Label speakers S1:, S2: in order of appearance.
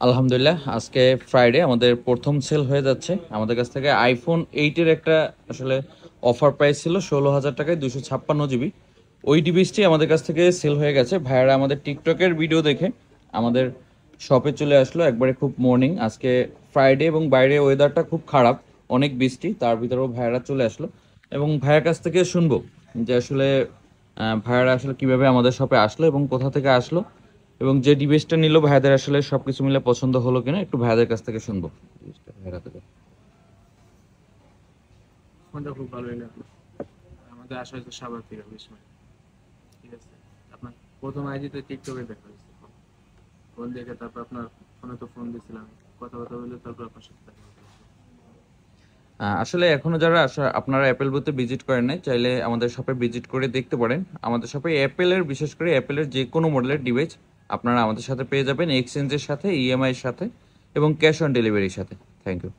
S1: আলহামদুলিল্লাহ, আজকে ফ্রাইডে আমাদের প্রথম সেল হয়ে যাচ্ছে। আমাদের কাছ থেকে আইফোন 8-এর একটা আসলে অফার প্রাইস ছিল 16,000 টাকায় 256 জিবি। ওই ডিভাইসটি আমাদের কাছ থেকে সেল হয়ে গেছে। ভাইয়ারা আমাদের টিকটকের ভিডিও দেখে আমাদের শপে চলে আসলো একবারে খুব মর্নিং। আজকে ফ্রাইডে এবং বাইরে ওয়েদারটা খুব খারাপ, অনেক বৃষ্টি, তার ভিতরেও ভাইয়ারা চলে আসলো এবং ভাইয়ার কাছ থেকে শুনবো যে আসলে ভাইয়ারা আসলে কিভাবে আমাদের শপে আসলো এবং কোথা থেকে আসলো এবং যে ডিভাইসটা নিল ভাইয়াদের আসলে সবকিছু মিলে পছন্দ হলো কিনা একটু ভাইয়াদের কাছ থেকে শুনবো। ডিভাইসটা ভাইয়ারা থেকে।
S2: ফোনটা খুব ভালোই লাগলো। আমাদের আসা হয়েছে সাভার থেকে বিস্ময়। ঠিক আছে, আপনার প্রথম আইডিতে টিকটকে দেখা হয়েছে। ফোন দেখে তারপর আপনার ফোনে তো ফোন দিয়েছিলাম, কথা বলে তারপর আপনার সাথে দেখা হয়েছে।
S1: আসলে এখনো যারা আপনারা অ্যাপেল বুথে ভিজিট করেন নাই, চাইলে আমাদের শপে ভিজিট করে দেখতে পারেন। আমাদের শপে অ্যাপেলের, বিশেষ করে অ্যাপেলের যে কোনো মডেলের ডিভাইস আপনারা আমাদের সাথে পেয়ে যাবেন, এক্সচেঞ্জের সাথে, ইএমআই এর সাথে এবং ক্যাশ অন ডেলিভারির সাথে। Thank you.